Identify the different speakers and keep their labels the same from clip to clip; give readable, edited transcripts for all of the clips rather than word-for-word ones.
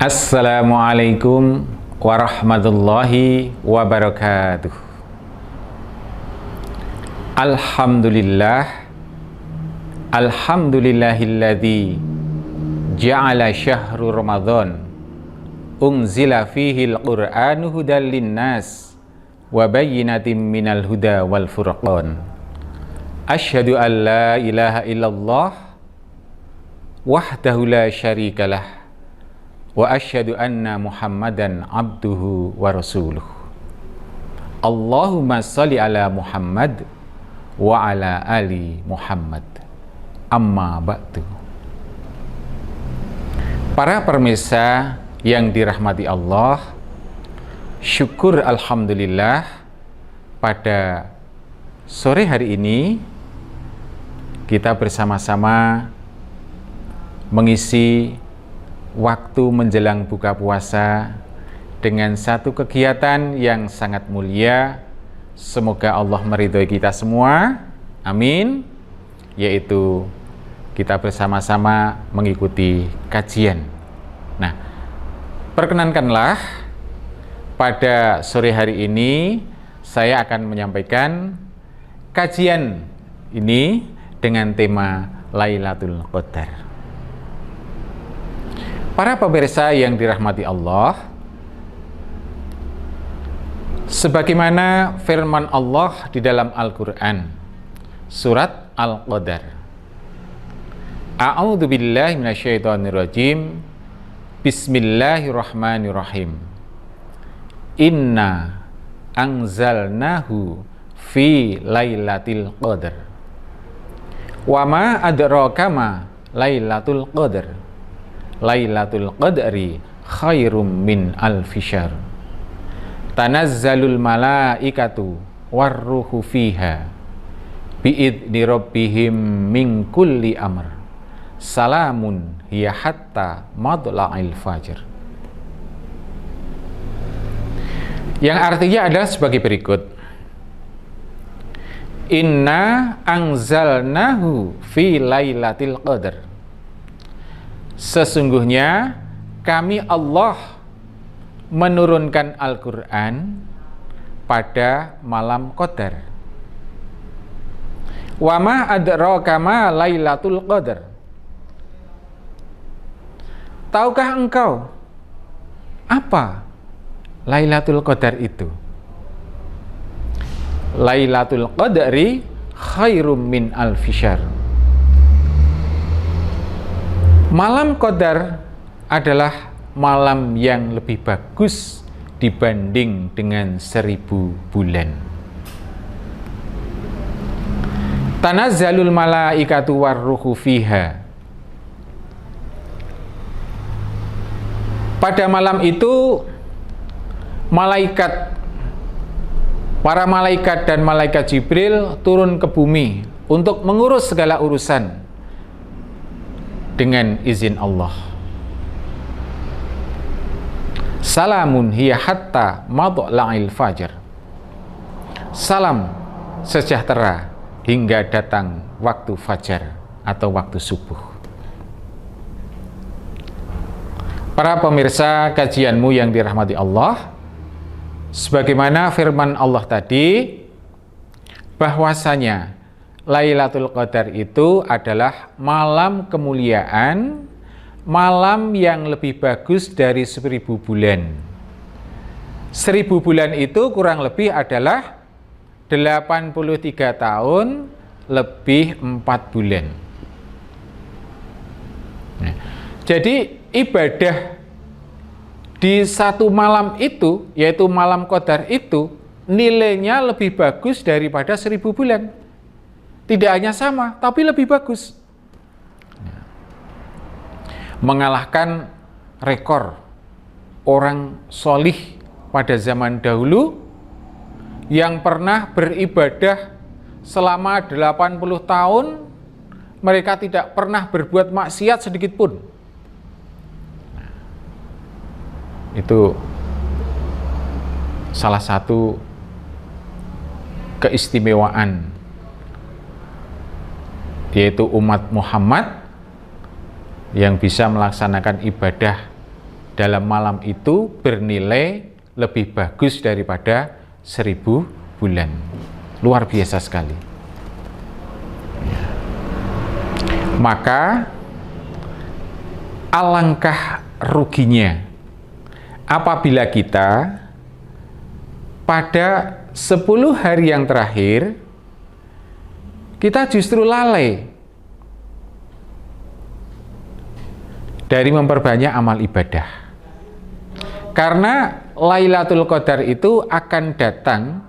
Speaker 1: Assalamualaikum warahmatullahi wabarakatuh. Alhamdulillahilladzi ja'ala syahru Ramadan unzila fihil Qur'anu hudal linnas wa bayyinatin minal huda wal furqan. Asyhadu an la ilaha illallah wahdahu la syarikalah wa asyhadu anna Muhammadan abduhu wa rasuluh. Allahumma shalli ala Muhammad wa ala ali Muhammad. Amma ba'du. Para pemirsa yang dirahmati Allah, syukur alhamdulillah pada sore hari ini kita bersama-sama mengisi waktu menjelang buka puasa dengan satu kegiatan yang sangat mulia. Semoga Allah meridhoi kita semua, amin. Yaitu kita bersama-sama mengikuti kajian. Nah, perkenankanlah pada sore hari ini saya akan menyampaikan kajian ini dengan tema Lailatul Qadar. Para pemirsa yang dirahmati Allah, sebagaimana firman Allah di dalam Al-Quran, surat Al-Qadar. A'udzu billahi minasyaitonir rajim. Bismillahirrahmanirrahim. Inna anzalnahu fi lailatul qadar. Wa ma adraka ma lailatul qadar. Lailatul qadri khairum min alfi syahr. Tanazzalul malaikatu warruhu fiha biidni rabbihim min kulli amr. Salamun hiya hatta madla'il fajr. Yang artinya adalah sebagai berikut. Inna anzalnahu fi lailatul qadar. Sesungguhnya kami Allah menurunkan Al-Quran pada malam Qadar. Wa ma adraka ma lailatul qadar. Tahukah engkau apa Lailatul Qadar itu? Lailatul Qadri khairum min alfi syahr. Malam Qadar adalah malam yang lebih bagus dibanding dengan 1000 bulan. Tanazzalul malaikatu warruhu fiha. Pada malam itu para malaikat dan malaikat Jibril turun ke bumi untuk mengurus segala urusan dengan izin Allah. Salamun hiya hatta madla'il fajr. Salam sejahtera hingga datang waktu fajar atau waktu subuh. Para pemirsa kajianmu yang dirahmati Allah, sebagaimana firman Allah tadi, bahwasanya Lailatul Qadar itu adalah malam kemuliaan, malam yang lebih bagus dari 1000 bulan. 1000 bulan itu kurang lebih adalah 83 tahun lebih 4 bulan. Nah, jadi ibadah di satu malam itu, yaitu malam Qadar itu, nilainya lebih bagus daripada 1000 bulan. Tidak hanya sama, tapi lebih bagus. Mengalahkan rekor orang solih pada zaman dahulu yang pernah beribadah selama 80 tahun, mereka tidak pernah berbuat maksiat sedikit pun. Itu salah satu keistimewaan, yaitu umat Muhammad yang bisa melaksanakan ibadah dalam malam itu bernilai lebih bagus daripada 1000 bulan. Luar biasa sekali. Maka alangkah ruginya apabila kita pada 10 hari yang terakhir kita justru lalai dari memperbanyak amal ibadah. Karena Lailatul Qadar itu akan datang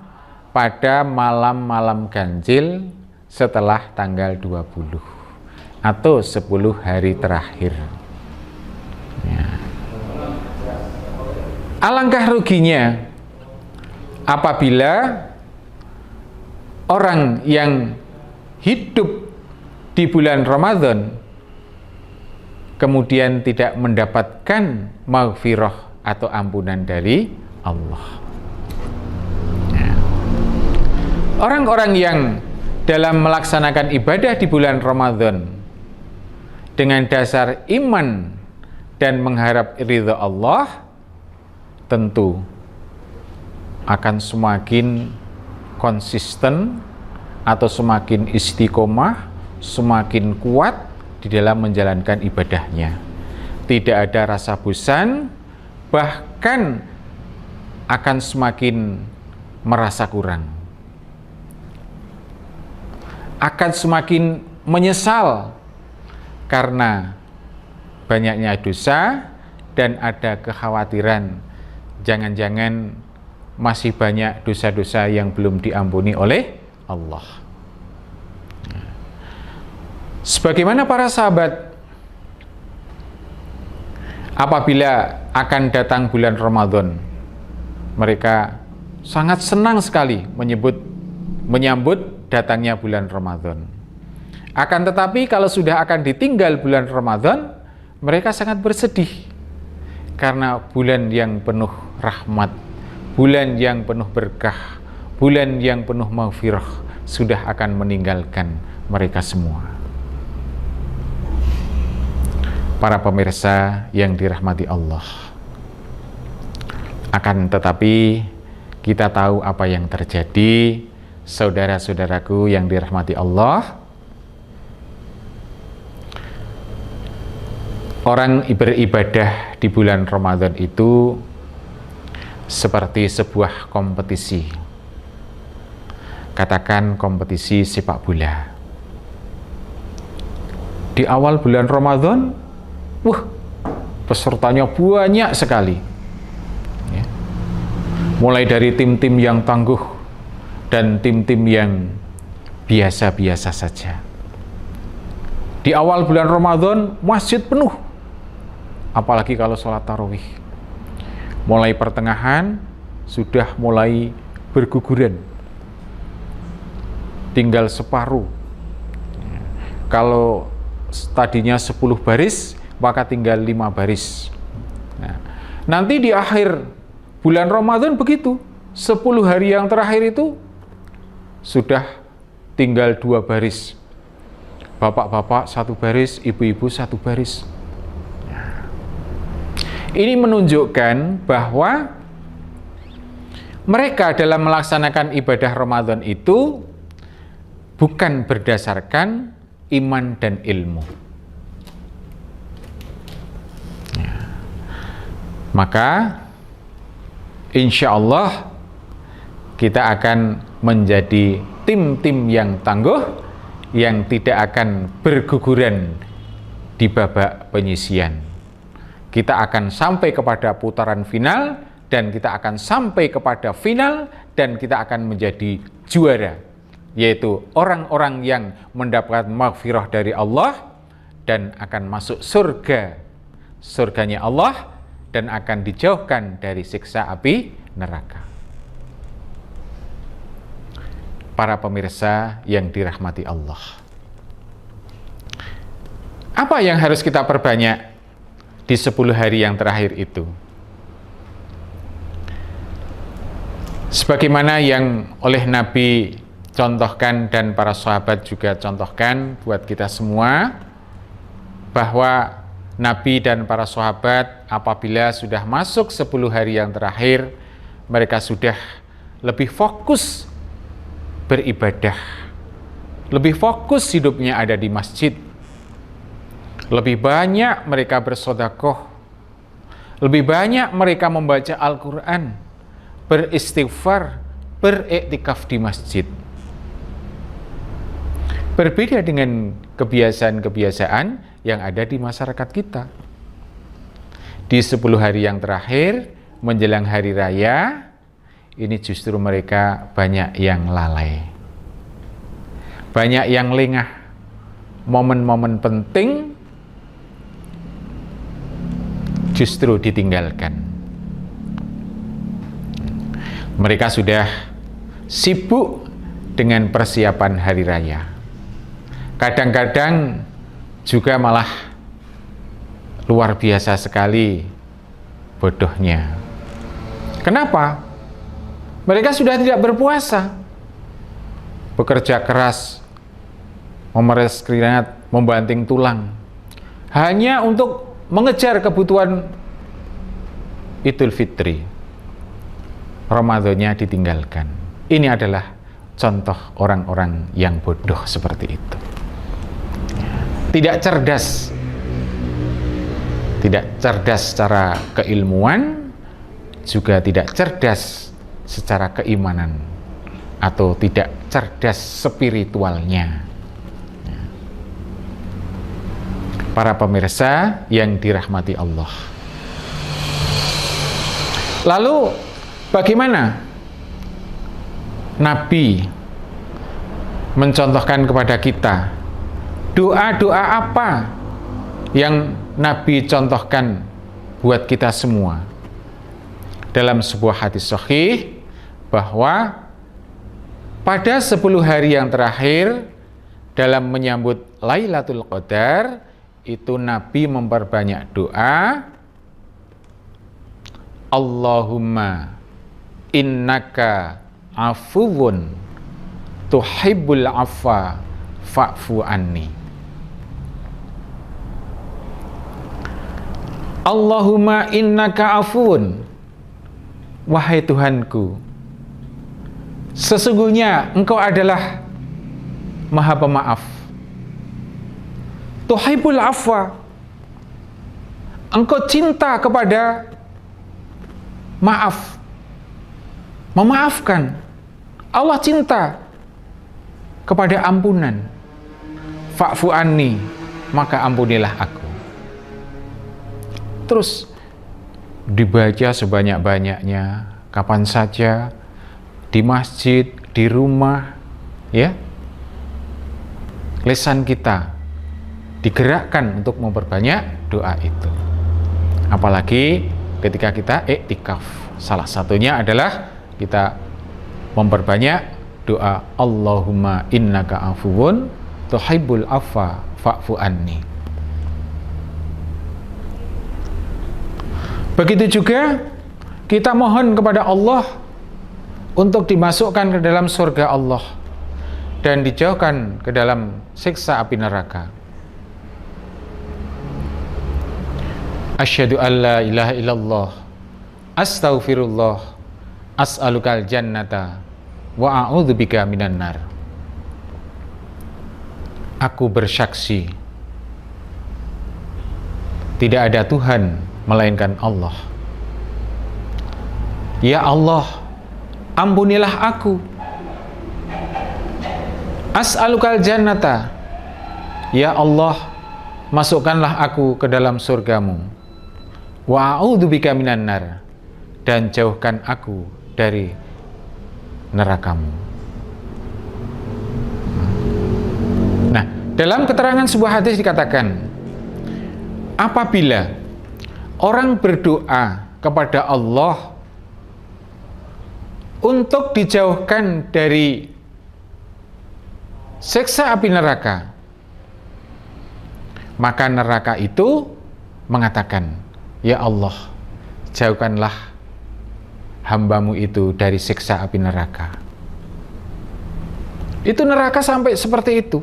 Speaker 1: pada malam-malam ganjil setelah tanggal 20 atau 10 hari terakhir. Ya. Alangkah ruginya apabila orang yang hidup di bulan Ramadan kemudian tidak mendapatkan maghfirah atau ampunan dari Allah. Ya. Orang-orang yang dalam melaksanakan ibadah di bulan Ramadan dengan dasar iman dan mengharap ridha Allah, tentu akan semakin konsisten atau semakin istiqomah, semakin kuat di dalam menjalankan ibadahnya. Tidak ada rasa bosan, bahkan akan semakin merasa kurang. Akan semakin menyesal karena banyaknya dosa dan ada kekhawatiran jangan-jangan masih banyak dosa-dosa yang belum diampuni oleh Allah. Sebagaimana para sahabat apabila akan datang bulan Ramadan, mereka sangat senang sekali menyambut datangnya bulan Ramadan. Akan tetapi kalau sudah akan ditinggal bulan Ramadan, mereka sangat bersedih karena bulan yang penuh rahmat, bulan yang penuh berkah, bulan yang penuh maghfirah sudah akan meninggalkan mereka semua. Para pemirsa yang dirahmati Allah, akan tetapi kita tahu apa yang terjadi, saudara-saudaraku yang dirahmati Allah. Orang beribadah di bulan Ramadan itu seperti sebuah kompetisi. Katakan kompetisi sepak bola. Di awal bulan Ramadan, pesertanya banyak sekali. Ya. Mulai dari tim-tim yang tangguh dan tim-tim yang biasa-biasa saja. Di awal bulan Ramadan, masjid penuh. Apalagi kalau sholat tarawih. Mulai pertengahan sudah mulai berguguran, tinggal separuh. Kalau tadinya 10 baris, maka tinggal 5 baris. Nah, nanti di akhir bulan Ramadan begitu, 10 hari yang terakhir itu sudah tinggal 2 baris. Bapak-bapak 1 baris, ibu-ibu 1 baris. Ini menunjukkan bahwa mereka dalam melaksanakan ibadah Ramadan itu bukan berdasarkan iman dan ilmu. Ya. Maka insya Allah kita akan menjadi tim-tim yang tangguh, yang tidak akan berguguran di babak penyisian. Kita akan sampai kepada putaran final, dan kita akan sampai kepada final, dan kita akan menjadi juara, yaitu orang-orang yang mendapat maghfirah dari Allah dan akan masuk surganya Allah, dan akan dijauhkan dari siksa api neraka. Para pemirsa yang dirahmati Allah, apa yang harus kita perbanyak di 10 hari yang terakhir itu? Sebagaimana yang oleh Nabi contohkan dan para sahabat juga contohkan buat kita semua, bahwa Nabi dan para sahabat apabila sudah masuk 10 hari yang terakhir, mereka sudah lebih fokus beribadah, lebih fokus hidupnya ada di masjid, lebih banyak mereka bersedekah, lebih banyak mereka membaca Al-Quran, beristighfar, beriktikaf di masjid. Berbeda dengan kebiasaan-kebiasaan yang ada di masyarakat kita. Di 10 hari yang terakhir menjelang hari raya, ini justru mereka banyak yang lalai, banyak yang lengah. Momen-momen penting justru ditinggalkan. Mereka sudah sibuk dengan persiapan hari raya. Kadang-kadang juga malah luar biasa sekali bodohnya. Kenapa? Mereka sudah tidak berpuasa, bekerja keras, memeras keringat, membanting tulang, hanya untuk mengejar kebutuhan Idul Fitri. Ramadannya ditinggalkan. Ini adalah contoh orang-orang yang bodoh seperti itu. Tidak cerdas secara keilmuan, juga tidak cerdas secara keimanan, atau tidak cerdas spiritualnya. Para pemirsa yang dirahmati Allah. Lalu bagaimana Nabi mencontohkan kepada kita? Doa-doa apa yang Nabi contohkan buat kita semua? Dalam sebuah hadis sahih bahwa pada 10 hari yang terakhir dalam menyambut Lailatul Qadar, itu Nabi memperbanyak doa, Allahumma innaka afuwun tuhibbul afwa fa'fu anni. Allahumma innaka afuwun, wahai Tuhanku, sesungguhnya Engkau adalah Maha Pemaaf. Tuhibbul afwa, Engkau cinta kepada maaf, memaafkan. Allah cinta kepada ampunan. Fa'fu anni, maka ampunilah aku. Terus dibaca sebanyak-banyaknya, kapan saja, di masjid, di rumah, ya. Lisan kita digerakkan untuk memperbanyak doa itu. Apalagi ketika kita iktikaf. Salah satunya adalah kita memperbanyak doa Allahumma innaka afuwun tuhibbul afwa fa'fu anni. Begitu juga kita mohon kepada Allah untuk dimasukkan ke dalam surga Allah dan dijauhkan ke dalam siksa api neraka. Asyhadu an la ilaha illallah, astaghfirullah, as'alukal jannata, wa a'udzubika minan nar. Aku bersaksi tidak ada Tuhan melainkan Allah. Ya Allah, ampunilah aku. As'alukal jannata, ya Allah, masukkanlah aku ke dalam surgamu. Wa a'udzubika minan nar, dan jauhkan aku dari nerakamu. Nah, dalam keterangan sebuah hadis dikatakan, apabila orang berdoa kepada Allah untuk dijauhkan dari siksa api neraka, maka neraka itu mengatakan, ya Allah, jauhkanlah hambamu itu dari siksa api neraka. Itu neraka sampai seperti itu.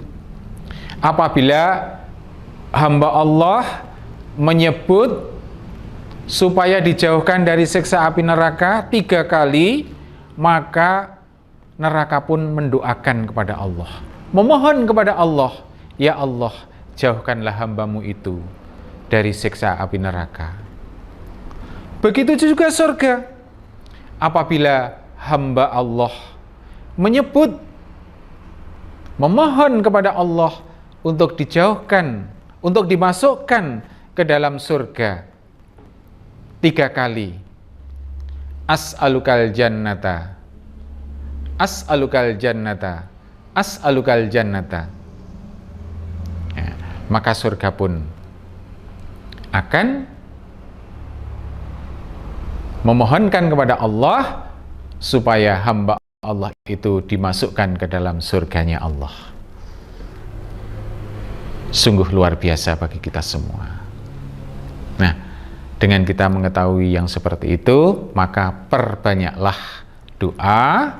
Speaker 1: Apabila hamba Allah menyebut supaya dijauhkan dari siksa api neraka 3 kali, maka neraka pun mendoakan kepada Allah, memohon kepada Allah, ya Allah, jauhkanlah hambamu itu dari siksa api neraka. Begitu juga surga. Apabila hamba Allah menyebut, memohon kepada Allah untuk dijauhkan, untuk dimasukkan ke dalam surga 3 kali, as'alukal jannata, as'alukal jannata, as'alukal jannata, ya, maka surga pun akan memohonkan kepada Allah supaya hamba Allah itu dimasukkan ke dalam surganya Allah. Sungguh luar biasa bagi kita semua. Nah, dengan kita mengetahui yang seperti itu, maka perbanyaklah doa,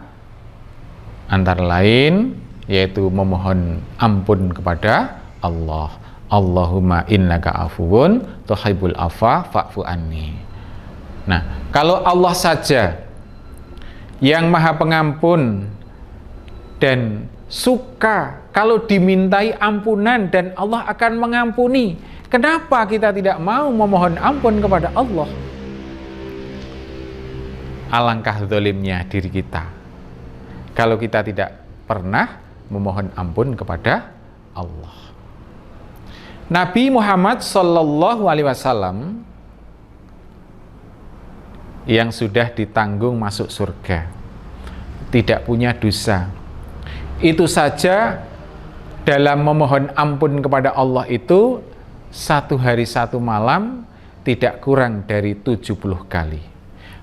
Speaker 1: antara lain yaitu memohon ampun kepada Allah. Allahumma innaka afuwun tuhibbul afwa fa'fu anni. Nah, kalau Allah saja yang maha pengampun dan suka kalau dimintai ampunan dan Allah akan mengampuni, kenapa kita tidak mau memohon ampun kepada Allah? Alangkah zalimnya diri kita kalau kita tidak pernah memohon ampun kepada Allah. Nabi Muhammad Sallallahu Alaihi Wasallam yang sudah ditanggung masuk surga, tidak punya dosa, itu saja dalam memohon ampun kepada Allah itu 1 hari 1 malam tidak kurang dari 70 kali.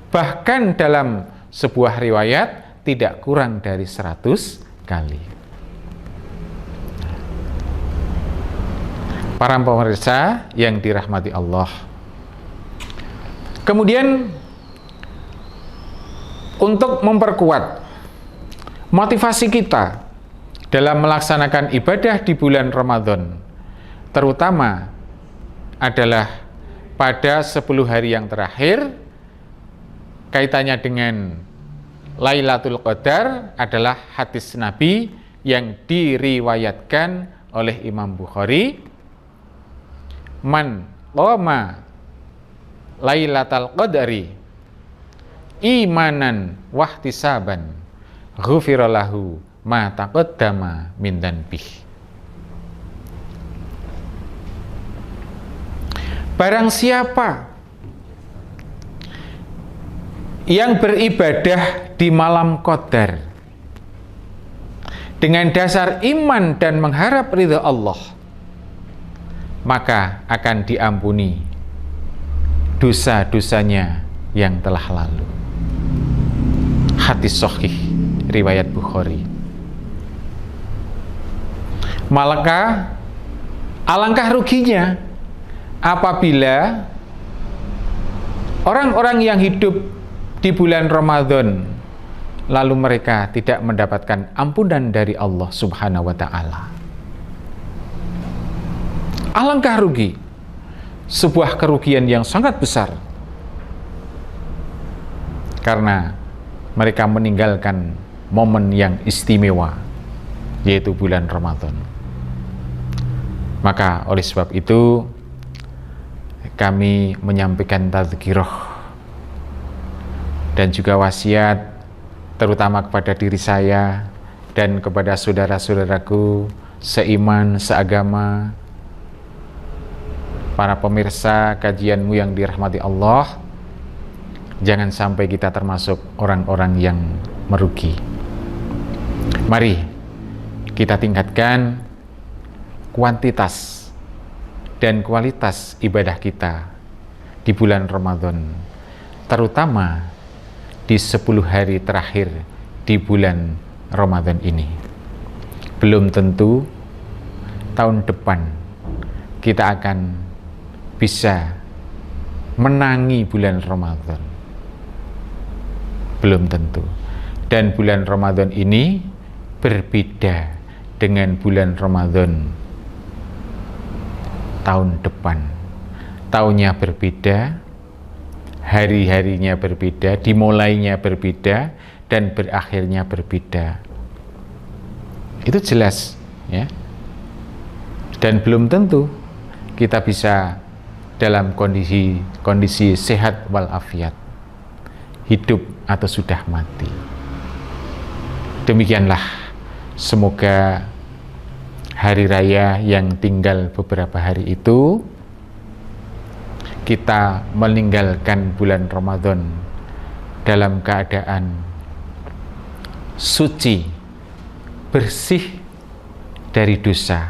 Speaker 1: Bahkan dalam sebuah riwayat tidak kurang dari 100 kali. Para pemirsa yang dirahmati Allah, kemudian untuk memperkuat motivasi kita dalam melaksanakan ibadah di bulan Ramadan, terutama adalah pada 10 hari yang terakhir, kaitannya dengan Lailatul Qadar adalah hadis Nabi yang diriwayatkan oleh Imam Bukhari, man qama Lailatul Qadari imanan wahtisaban ghufira lahu ma taqaddama min dhanbih. Barang siapa yang beribadah di malam Qadar dengan dasar iman dan mengharap ridha Allah, maka akan diampuni dosa-dosanya yang telah lalu. Hadis sahih riwayat Bukhari. Maka alangkah ruginya apabila orang-orang yang hidup di bulan Ramadan lalu mereka tidak mendapatkan ampunan dari Allah Subhanahu wa taala. Alangkah rugi, sebuah kerugian yang sangat besar, karena mereka meninggalkan momen yang istimewa, yaitu bulan Ramadan. Maka oleh sebab itu kami menyampaikan tadzkirah dan juga wasiat, terutama kepada diri saya dan kepada saudara-saudaraku seiman, seagama, para pemirsa kajianmu yang dirahmati Allah. Jangan sampai kita termasuk orang-orang yang merugi. Mari kita tingkatkan kuantitas dan kualitas ibadah kita di bulan Ramadan, terutama di 10 hari terakhir di bulan Ramadan ini. Belum tentu tahun depan kita akan bisa menangi bulan Ramadan. Belum tentu. Dan bulan Ramadan ini berbeda dengan bulan Ramadan tahun depan. tahunnya berbeda, hari-harinya berbeda, dimulainya berbeda, dan berakhirnya berbeda. Itu jelas, ya. Dan belum tentu kita bisa dalam kondisi sehat walafiat, hidup atau sudah mati. Demikianlah, semoga hari raya yang tinggal beberapa hari itu, kita meninggalkan bulan Ramadan dalam keadaan suci, bersih dari dosa,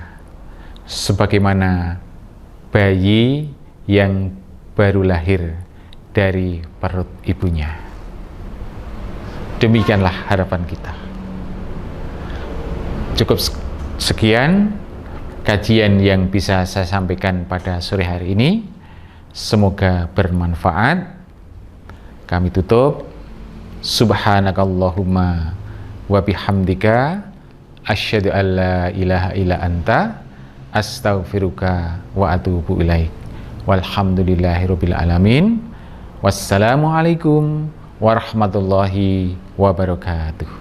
Speaker 1: sebagaimana bayi yang baru lahir dari perut ibunya. Demikianlah harapan kita. Cukup sekian kajian yang bisa saya sampaikan pada sore hari ini. Semoga bermanfaat. Kami tutup. Subhanakallahumma wa bihamdika asyhadu an la ilaha illa anta astaghfiruka wa atubu ilaik. Walhamdulillahirabbil alamin. Wassalamualaikum warahmatullahi wabarakatuh.